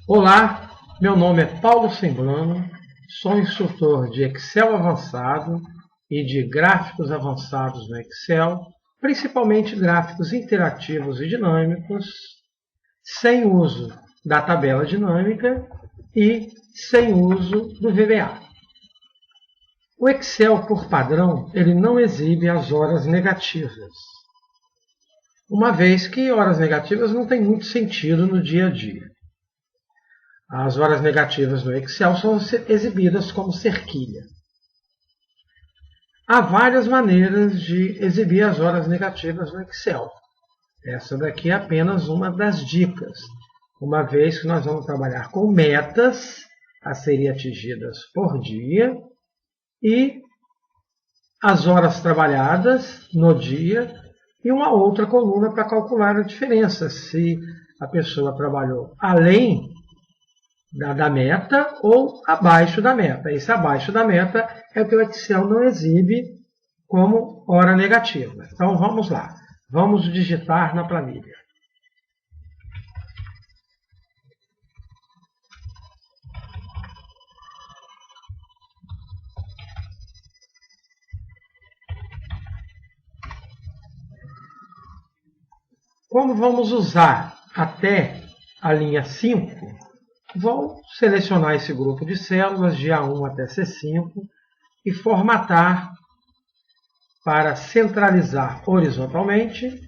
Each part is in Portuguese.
Olá, meu nome é Paulo Semblano, sou instrutor de Excel avançado e de gráficos avançados no Excel, principalmente gráficos interativos e dinâmicos, sem uso da tabela dinâmica e sem uso do VBA. O Excel, por padrão, ele não exibe as horas negativas, uma vez que horas negativas não tem muito sentido no dia a dia. As horas negativas no Excel são exibidas como cerquilha. Há várias maneiras de exibir as horas negativas no Excel. Essa daqui é apenas uma das dicas, uma vez que nós vamos trabalhar com metas a serem atingidas por dia e as horas trabalhadas no dia e uma outra coluna para calcular a diferença, se a pessoa trabalhou além da meta ou abaixo da meta. Esse abaixo da meta é o que o Excel não exibe como hora negativa. Então vamos lá, vamos digitar na planilha. Como vamos usar até a linha 5, vou selecionar esse grupo de células de A1 até C5 e formatar para centralizar horizontalmente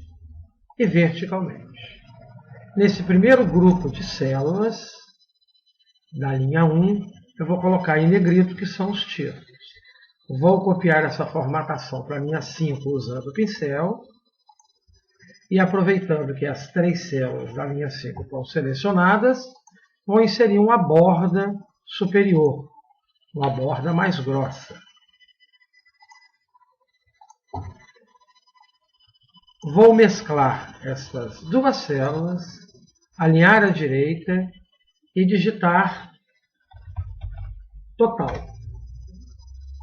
e verticalmente. Nesse primeiro grupo de células, da linha 1, eu vou colocar em negrito, que são os títulos. Vou copiar essa formatação para a linha 5 usando o pincel. E aproveitando que as 3 células da linha 5 estão selecionadas, vou inserir uma borda superior, uma borda mais grossa. Vou mesclar essas duas células, alinhar à direita e digitar total.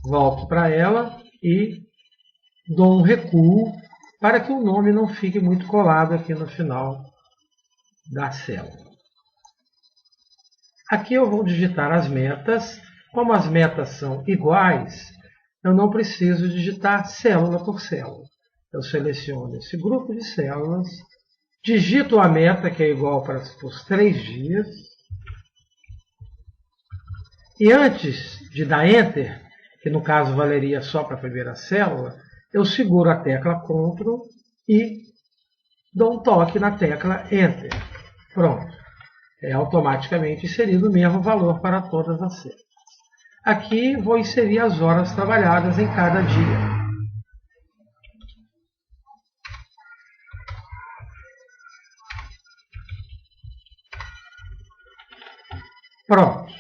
Volto para ela e dou um recuo para que o nome não fique muito colado aqui no final da célula. Aqui eu vou digitar as metas. Como as metas são iguais, eu não preciso digitar célula por célula. Eu seleciono esse grupo de células, digito a meta, que é igual para os 3 dias, e antes de dar Enter, que no caso valeria só para a primeira célula, eu seguro a tecla Ctrl e dou um toque na tecla Enter. Pronto. É automaticamente inserido o mesmo valor para todas as células. Aqui vou inserir as horas trabalhadas em cada dia. Pronto.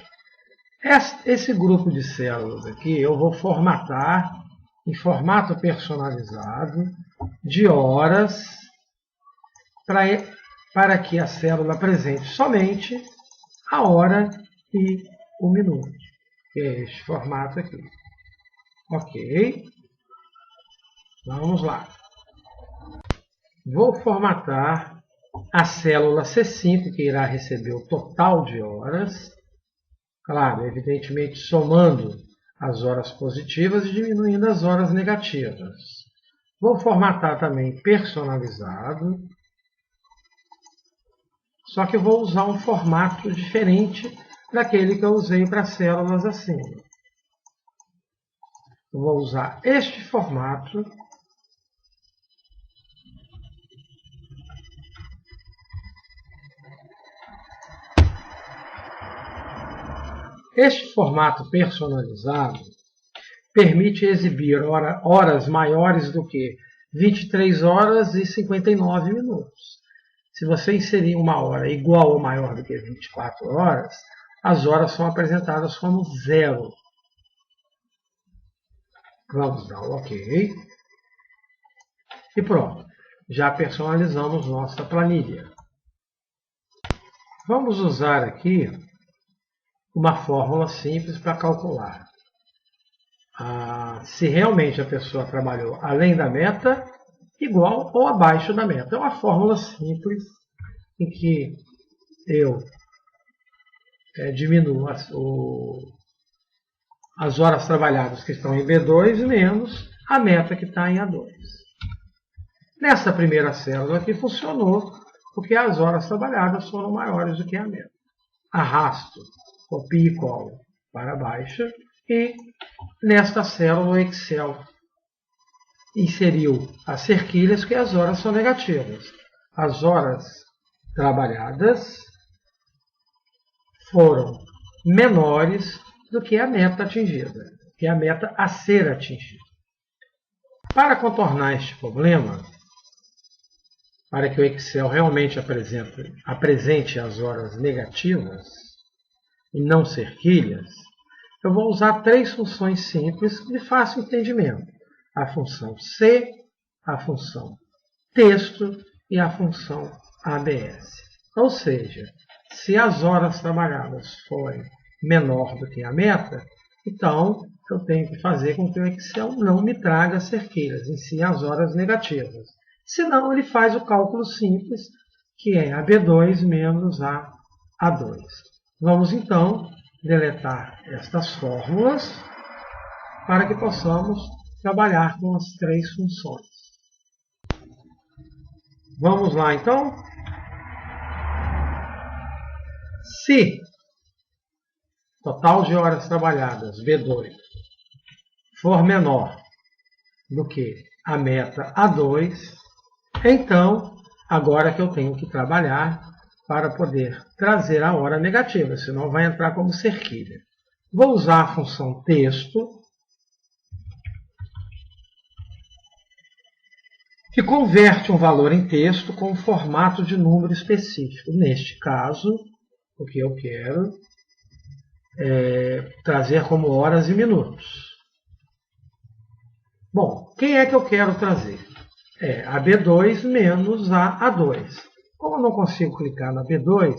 Esse grupo de células aqui eu vou formatar em formato personalizado de horas para que a célula apresente somente a hora e o minuto, que é este formato aqui. Ok. Vamos lá. Vou formatar a célula C5, que irá receber o total de horas. Claro, evidentemente somando as horas positivas e diminuindo as horas negativas. Vou formatar também personalizado, só que eu vou usar um formato diferente daquele que eu usei para as células acima. Eu vou usar este formato. Este formato personalizado permite exibir horas maiores do que 23 horas e 59 minutos. Se você inserir uma hora igual ou maior do que 24 horas, as horas são apresentadas como 0. Vamos dar um OK. E pronto. Já personalizamos nossa planilha. Vamos usar aqui uma fórmula simples para calcular se realmente a pessoa trabalhou além da meta, igual ou abaixo da meta. É uma fórmula simples em que eu diminuo as horas trabalhadas que estão em B2 menos a meta que está em A2. Nessa primeira célula aqui funcionou porque as horas trabalhadas foram maiores do que a meta. Arrasto, copio e colo para baixo e nesta célula o Excel inseriu as cerquilhas que as horas são negativas. As horas trabalhadas foram menores do que a meta atingida, que é a meta a ser atingida. Para contornar este problema, para que o Excel realmente apresente as horas negativas e não cerquilhas, eu vou usar 3 funções simples de fácil entendimento. A função C, a função texto e a função ABS. Ou seja, se as horas trabalhadas forem menor do que a meta, então eu tenho que fazer com que o Excel não me traga cerquilhas, em si as horas negativas. Senão ele faz o cálculo simples, que é AB2 menos A2. Vamos então deletar estas fórmulas para que possamos trabalhar com as 3 funções. Vamos lá então? Se total de horas trabalhadas, B2, for menor do que a meta A2, então, agora que eu tenho que trabalhar para poder trazer a hora negativa, senão vai entrar como cerquilha. Vou usar a função texto, que converte um valor em texto com um formato de número específico. Neste caso, o que eu quero é trazer como horas e minutos. Bom, quem é que eu quero trazer? A B2 menos a A2. Como eu não consigo clicar na B2,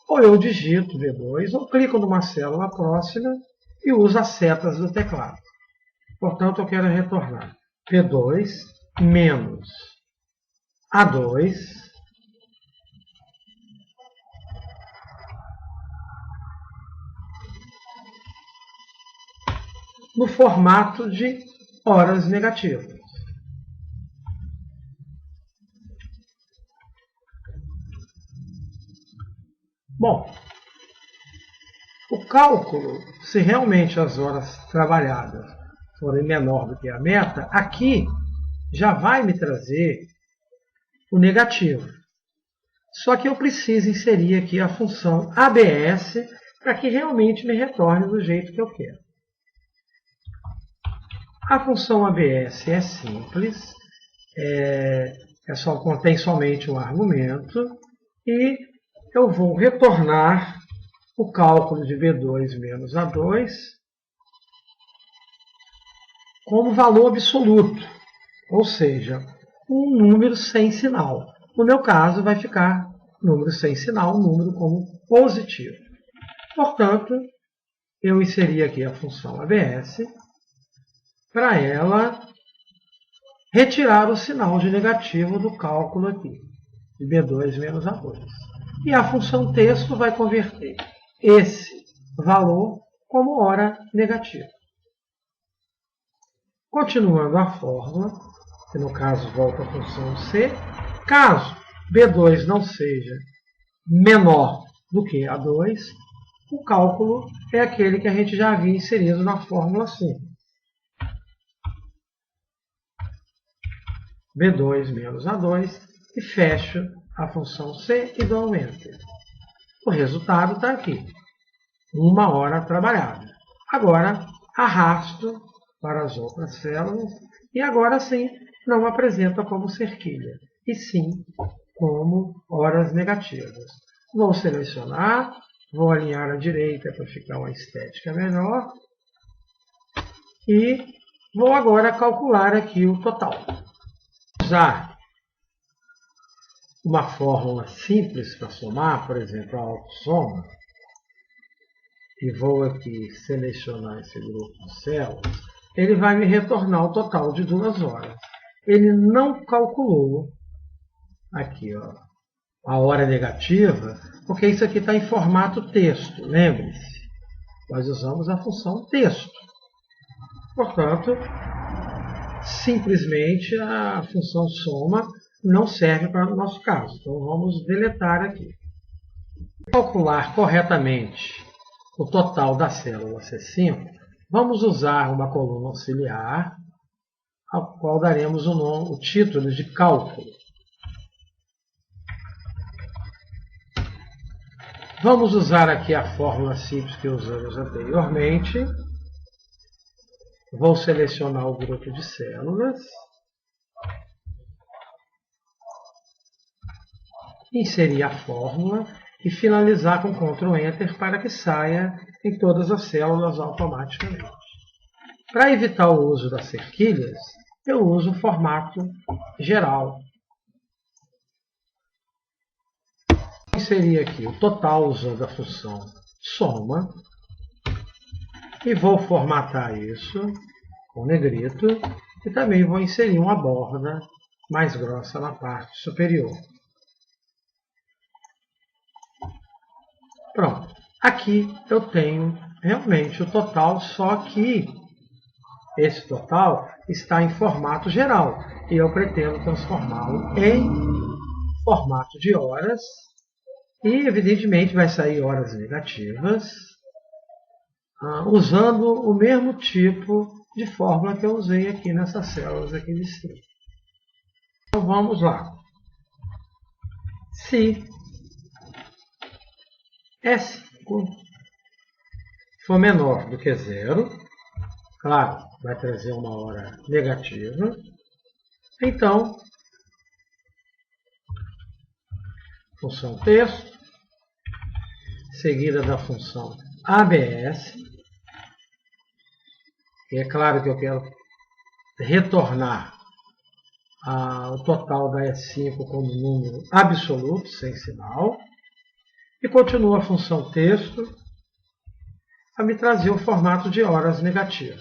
ou eu digito B2, ou clico numa célula próxima e uso as setas do teclado. Portanto, eu quero retornar B2 menos A2 no formato de horas negativas. Bom, o cálculo, se realmente as horas trabalhadas forem menor do que a meta, aqui já vai me trazer o negativo. Só que eu preciso inserir aqui a função ABS para que realmente me retorne do jeito que eu quero. A função ABS é simples, contém somente um argumento e eu vou retornar o cálculo de B2 menos A2 como valor absoluto, ou seja, um número sem sinal. No meu caso, vai ficar número sem sinal, um número como positivo. Portanto, eu inseri aqui a função ABS para ela retirar o sinal de negativo do cálculo aqui, de B2 menos A2. E a função texto vai converter esse valor como hora negativa. Continuando a fórmula, que no caso volta a função C, caso B2 não seja menor do que A2, o cálculo é aquele que a gente já havia inserido na fórmula simples. B2 menos A2 e fecho a função C e dou um Enter. O resultado está aqui. 1 hora trabalhada. Agora, arrasto para as outras células e agora sim não apresenta como cerquilha, e sim como horas negativas. Vou selecionar, vou alinhar à direita para ficar uma estética melhor e vou agora calcular aqui o total. Usar uma fórmula simples para somar, por exemplo, a autossoma, e vou aqui selecionar esse grupo de células, ele vai me retornar o total de 2 horas. Ele não calculou aqui, a hora negativa, porque isso aqui está em formato texto, lembre-se. Nós usamos a função texto. Portanto, simplesmente a função soma não serve para o nosso caso. Então vamos deletar aqui. Para calcular corretamente o total da célula C5, vamos usar uma coluna auxiliar, ao qual daremos o título de cálculo. Vamos usar aqui a fórmula simples que usamos anteriormente. Vou selecionar o grupo de células. Inserir a fórmula e finalizar com Ctrl Enter para que saia em todas as células automaticamente. Para evitar o uso das cerquilhas, eu uso o formato geral. Vou inserir aqui o total usando a função soma e vou formatar isso com negrito e também vou inserir uma borda mais grossa na parte superior. Pronto. Aqui eu tenho realmente o total, só que esse total está em formato geral e eu pretendo transformá-lo em formato de horas e, evidentemente, vai sair horas negativas usando o mesmo tipo de fórmula que eu usei aqui nessas células aqui de cima. Então vamos lá. Se S5 for menor do que zero, claro, vai trazer uma hora negativa, então, função texto, seguida da função ABS, e é claro que eu quero retornar o total da S5 como número absoluto, sem sinal, e continua a função texto a me trazer o formato de horas negativo.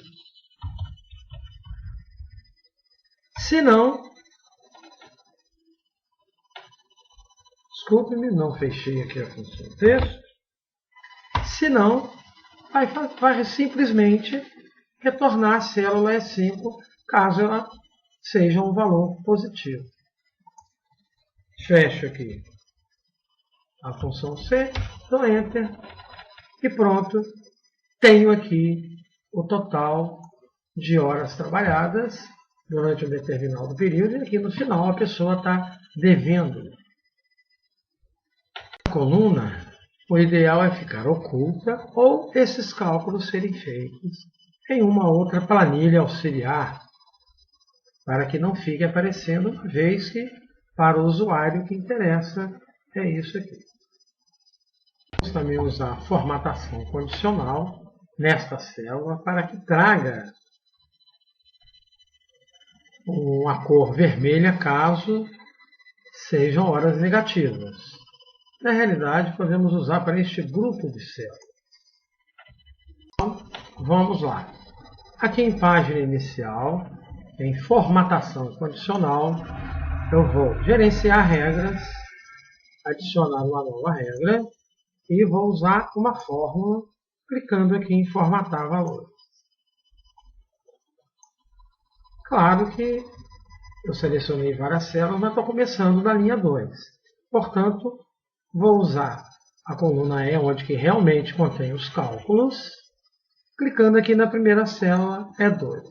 Se não, desculpe-me, não fechei aqui a função texto. Se não, vai simplesmente retornar a célula E5 caso ela seja um valor positivo. Fecho aqui a função C, dou Enter e pronto, tenho aqui o total de horas trabalhadas durante um determinado período e aqui no final a pessoa está devendo. A coluna, o ideal é ficar oculta ou esses cálculos serem feitos em uma outra planilha auxiliar para que não fique aparecendo, uma vez que para o usuário o que interessa é isso aqui. Vamos também usar a formatação condicional nesta célula para que traga uma cor vermelha caso sejam horas negativas. Na realidade, podemos usar para este grupo de células. Então, vamos lá. Aqui em página inicial, em formatação condicional, eu vou gerenciar regras, adicionar uma nova regra e vou usar uma fórmula clicando aqui em formatar valores. Claro que eu selecionei várias células, mas estou começando da linha 2. Portanto, vou usar a coluna E, onde que realmente contém os cálculos, clicando aqui na primeira célula E2.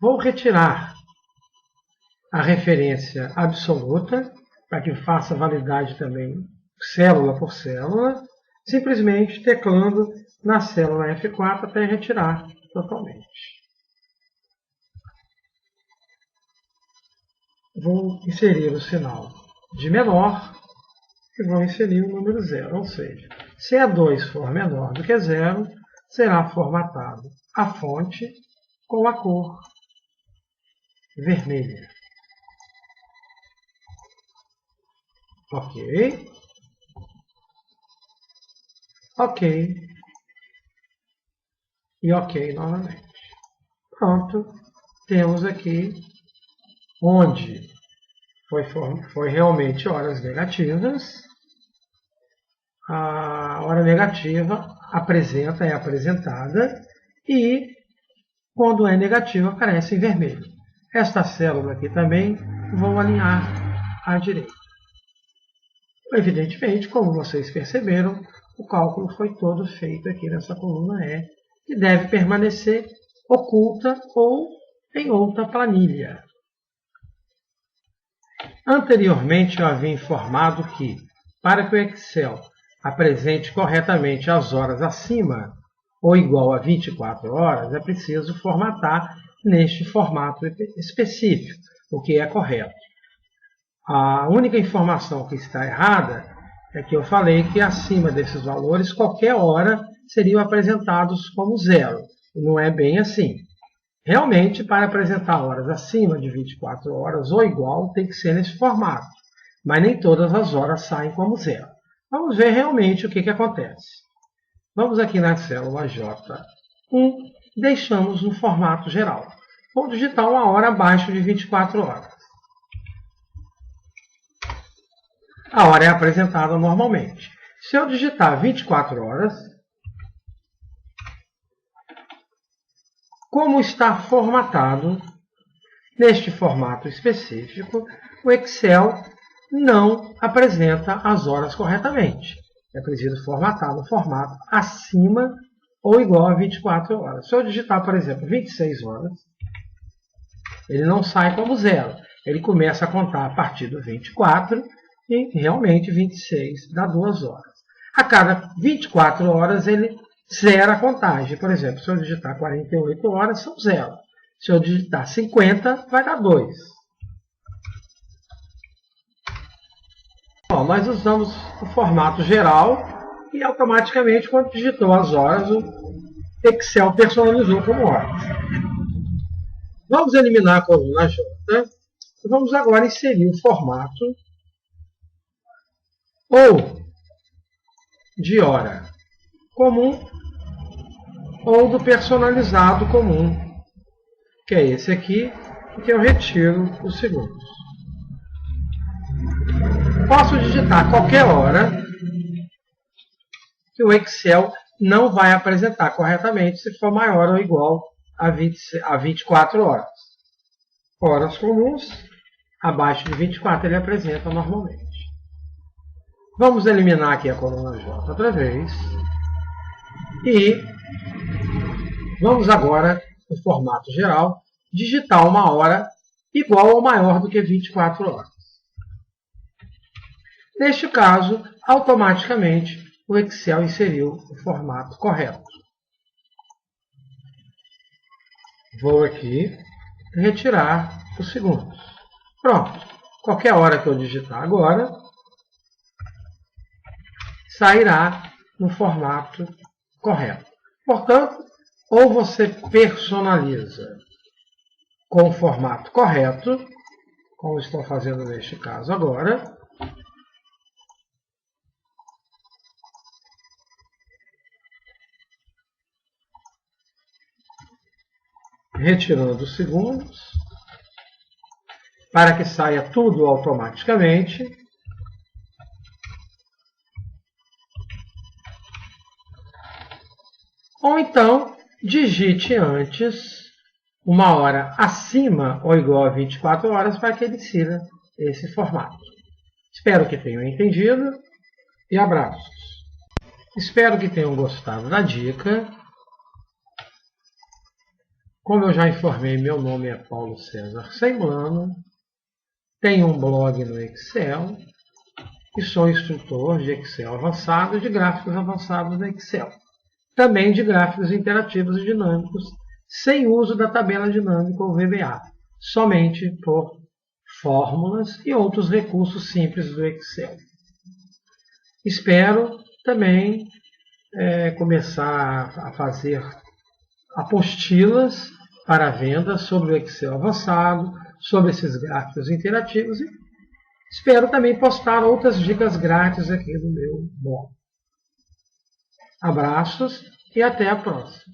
Vou retirar a referência absoluta, para que faça validade também célula por célula, simplesmente teclando na célula F4 até retirar totalmente. Vou inserir o sinal de menor e vou inserir o número 0, ou seja, se E2 for menor do que 0, será formatado a fonte com a cor vermelha. Ok. Ok. E ok novamente. Pronto. Temos aqui onde foi realmente horas negativas. A hora negativa é apresentada e, quando é negativa, aparece em vermelho. Esta célula aqui também vou alinhar à direita. Evidentemente, como vocês perceberam, o cálculo foi todo feito aqui nessa coluna E, que deve permanecer oculta ou em outra planilha. Anteriormente, eu havia informado que, para que o Excel apresente corretamente as horas acima ou igual a 24 horas, é preciso formatar neste formato específico, o que é correto. A única informação que está errada é que eu falei que acima desses valores, qualquer hora seriam apresentados como zero. Não é bem assim. Realmente, para apresentar horas acima de 24 horas ou igual, tem que ser nesse formato. Mas nem todas as horas saem como zero. Vamos ver realmente o que acontece. Vamos aqui na célula J1, deixamos no formato geral. Vou digitar uma hora abaixo de 24 horas. A hora é apresentada normalmente. Se eu digitar 24 horas, como está formatado, neste formato específico, o Excel não apresenta as horas corretamente. É preciso formatar no formato acima ou igual a 24 horas. Se eu digitar, por exemplo, 26 horas, ele não sai como zero. Ele começa a contar a partir do 24 e realmente 26 dá 2 horas. A cada 24 horas ele zera a contagem. Por exemplo, se eu digitar 48 horas, são 0. Se eu digitar 50, vai dar 2. Bom, nós usamos o formato geral e automaticamente, quando digitou as horas, o Excel personalizou como horas. Vamos eliminar a coluna J. Vamos agora inserir o formato ou de hora comum ou do personalizado comum, que é esse aqui, que eu retiro os segundos. Posso digitar qualquer hora que o Excel não vai apresentar corretamente se for maior ou igual a 24 horas. Horas comuns, abaixo de 24 ele apresenta normalmente. Vamos eliminar aqui a coluna J outra vez. E vamos agora, no formato geral, digitar uma hora igual ou maior do que 24 horas. Neste caso, automaticamente, o Excel inseriu o formato correto. Vou aqui retirar os segundos. Pronto. Qualquer hora que eu digitar agora, sairá no formato correto. Portanto, ou você personaliza com o formato correto, como estou fazendo neste caso agora, retirando os segundos, para que saia tudo automaticamente. Ou então, digite antes uma hora acima ou igual a 24 horas para que ele insira esse formato. Espero que tenham entendido e abraços. Espero que tenham gostado da dica. Como eu já informei, meu nome é Paulo César Semblano, tenho um blog no Excel e sou instrutor de Excel avançado e de gráficos avançados no Excel. Também de gráficos interativos e dinâmicos, sem uso da tabela dinâmica ou VBA, somente por fórmulas e outros recursos simples do Excel. Espero também começar a fazer apostilas para venda sobre o Excel avançado, sobre esses gráficos interativos e espero também postar outras dicas grátis aqui no meu blog. Abraços e até a próxima.